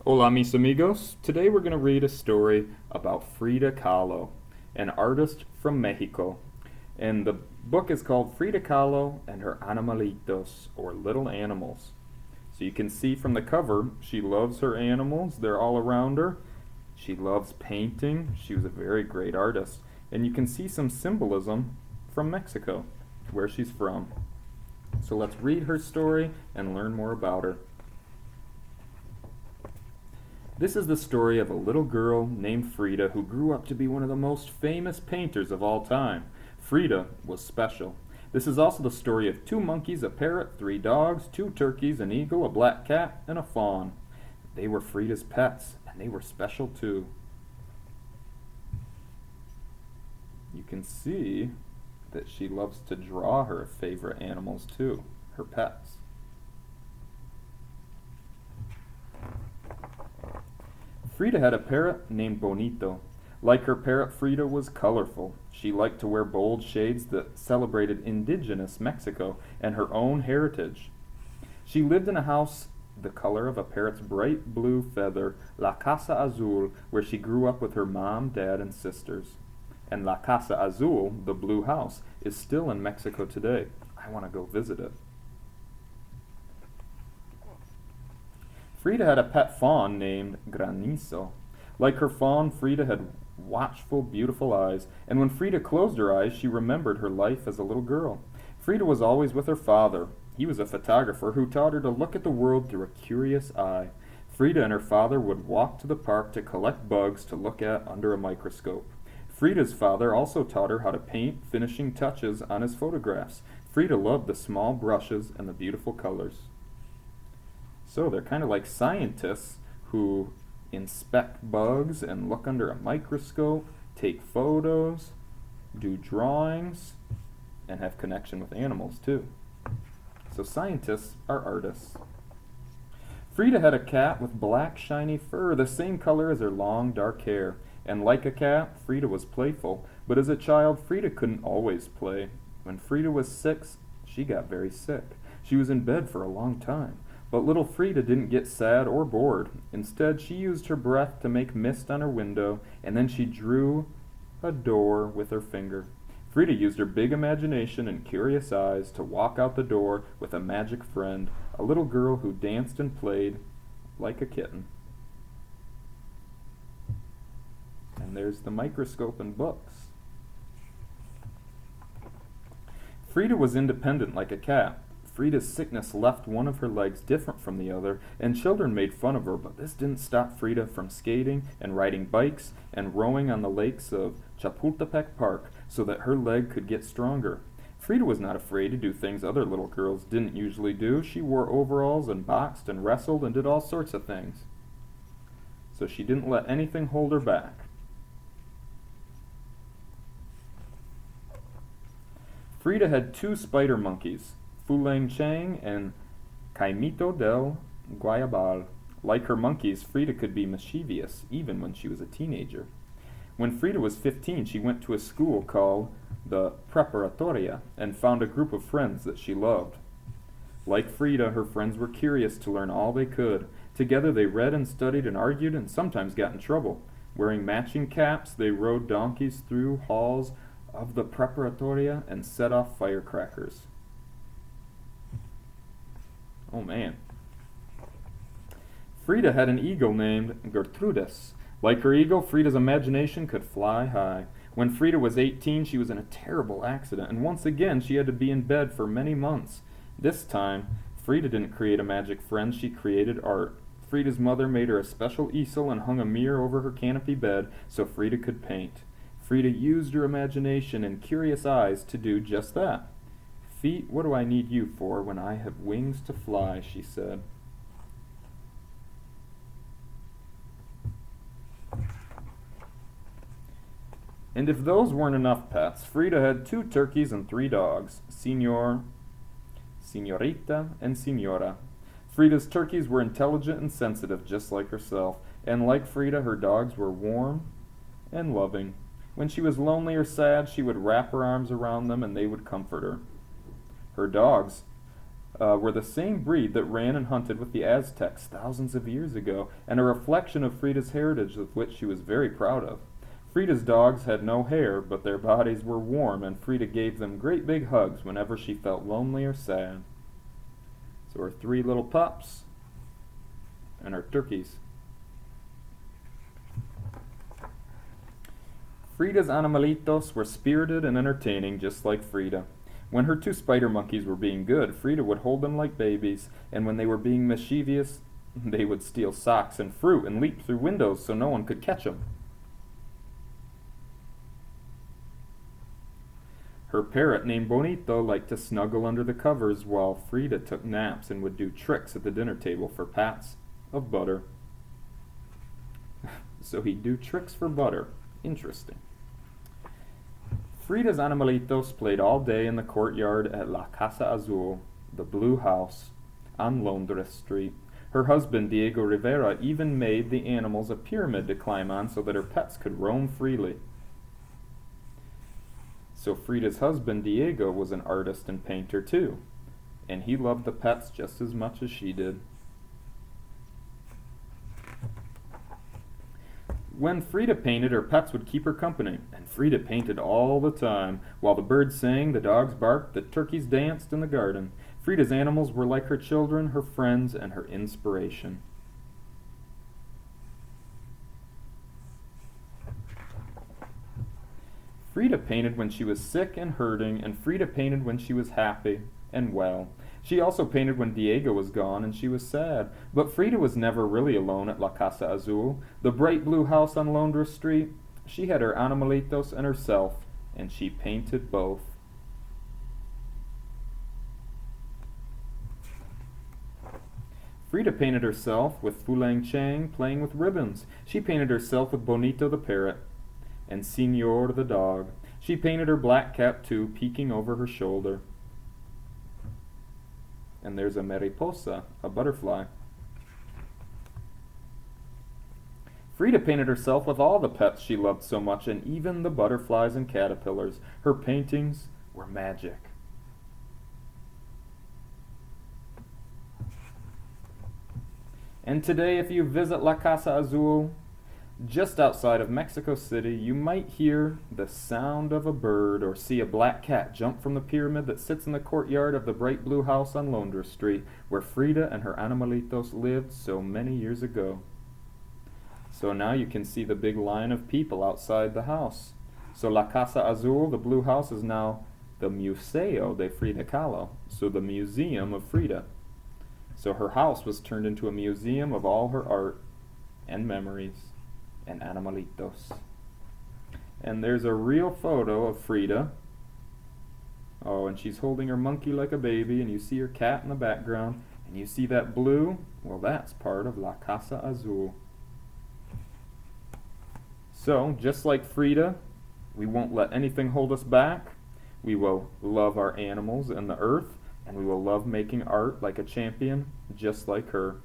Hola, mis amigos. Today we're going to read a story about Frida Kahlo, an artist from Mexico. And the book is called Frida Kahlo and Her Animalitos, or Little Animals. So you can see from the cover, she loves her animals. They're all around her. She loves painting. She was a very great artist. And you can see some symbolism from Mexico, where she's from. So let's read her story and learn more about her. This is the story of a little girl named Frida who grew up to be one of the most famous painters of all time. Frida was special. This is also the story of two monkeys, a parrot, three dogs, two turkeys, an eagle, a black cat, and a fawn. They were Frida's pets, and they were special too. You can see that she loves to draw her favorite animals too, her pets. Frida had a parrot named Bonito. Like her parrot, Frida was colorful. She liked to wear bold shades that celebrated indigenous Mexico and her own heritage. She lived in a house the color of a parrot's bright blue feather, La Casa Azul, where she grew up with her mom, dad, and sisters. And La Casa Azul, the blue house, is still in Mexico today. I want to go visit it. Frida had a pet fawn named Granizo. Like her fawn, Frida had watchful, beautiful eyes, and when Frida closed her eyes, she remembered her life as a little girl. Frida was always with her father. He was a photographer who taught her to look at the world through a curious eye. Frida and her father would walk to the park to collect bugs to look at under a microscope. Frida's father also taught her how to paint finishing touches on his photographs. Frida loved the small brushes and the beautiful colors. So they're kind of like scientists who inspect bugs and look under a microscope, take photos, do drawings, and have connection with animals too. So scientists are artists. Frida had a cat with black shiny fur, the same color as her long dark hair. And like a cat, Frida was playful, but as a child, Frida couldn't always play. When Frida was 6, she got very sick. She was in bed for a long time. But little Frida didn't get sad or bored. Instead, she used her breath to make mist on her window, and then she drew a door with her finger. Frida used her big imagination and curious eyes to walk out the door with a magic friend, a little girl who danced and played like a kitten. And there's the microscope and books. Frida was independent like a cat. Frida's sickness left one of her legs different from the other, and children made fun of her, but this didn't stop Frida from skating and riding bikes and rowing on the lakes of Chapultepec Park so that her leg could get stronger. Frida was not afraid to do things other little girls didn't usually do. She wore overalls and boxed and wrestled and did all sorts of things. So she didn't let anything hold her back. Frida had two spider monkeys, Fuleng Chang and Caimito del Guayabal. Like her monkeys, Frida could be mischievous, even when she was a teenager. When Frida was 15, she went to a school called the Preparatoria and found a group of friends that she loved. Like Frida, her friends were curious to learn all they could. Together they read and studied and argued and sometimes got in trouble. Wearing matching caps, they rode donkeys through halls of the Preparatoria and set off firecrackers. Oh man. Frida had an eagle named Gertrudis. Like her eagle, Frida's imagination could fly high. When Frida was 18, she was in a terrible accident, and once again she had to be in bed for many months. This time, Frida didn't create a magic friend, she created art. Frida's mother made her a special easel and hung a mirror over her canopy bed so Frida could paint. Frida used her imagination and curious eyes to do just that. "Feet, what do I need you for when I have wings to fly?" she said. And if those weren't enough pets, Frida had two turkeys and three dogs, Senor, Senorita, and Senora. Frida's turkeys were intelligent and sensitive, just like herself, and like Frida, her dogs were warm and loving. When she was lonely or sad, she would wrap her arms around them and they would comfort her. Her dogs were the same breed that ran and hunted with the Aztecs thousands of years ago, and a reflection of Frida's heritage of which she was very proud of. Frida's dogs had no hair, but their bodies were warm, and Frida gave them great big hugs whenever she felt lonely or sad. So her 3 little pups and her turkeys. Frida's animalitos were spirited and entertaining, just like Frida. When her 2 spider monkeys were being good, Frida would hold them like babies, and when they were being mischievous, they would steal socks and fruit and leap through windows so no one could catch them. Her parrot, named Bonito, liked to snuggle under the covers while Frida took naps and would do tricks at the dinner table for pats of butter. So he'd do tricks for butter. Interesting. Frida's animalitos played all day in the courtyard at La Casa Azul, the blue house, on Londres Street. Her husband, Diego Rivera, even made the animals a pyramid to climb on so that her pets could roam freely. So Frida's husband, Diego, was an artist and painter too, and he loved the pets just as much as she did. When Frida painted, her pets would keep her company, and Frida painted all the time. While the birds sang, the dogs barked, the turkeys danced in the garden. Frida's animals were like her children, her friends, and her inspiration. Frida painted when she was sick and hurting, and Frida painted when she was happy and well. She also painted when Diego was gone and she was sad. But Frida was never really alone at La Casa Azul, the bright blue house on Londres Street. She had her animalitos and herself, and she painted both. Frida painted herself with Fulang Chang playing with ribbons. She painted herself with Bonito the parrot and Senor the dog. She painted her black cap too, peeking over her shoulder. And there's a mariposa, a butterfly. Frida painted herself with all the pets she loved so much, and even the butterflies and caterpillars. Her paintings were magic. And today, if you visit La Casa Azul, just outside of Mexico City, you might hear the sound of a bird or see a black cat jump from the pyramid that sits in the courtyard of the bright blue house on Londres Street, where Frida and her animalitos lived so many years ago. So now you can see the big line of people outside the house. So La Casa Azul, the blue house, is now the Museo de Frida Kahlo, so the Museum of Frida. So her house was turned into a museum of all her art and memories and animalitos. And there's a real photo of Frida. Oh, and she's holding her monkey like a baby, and you see her cat in the background, and you see that blue? Well, that's part of La Casa Azul. So, just like Frida, we won't let anything hold us back. We will love our animals and the earth, and we will love making art like a champion, just like her.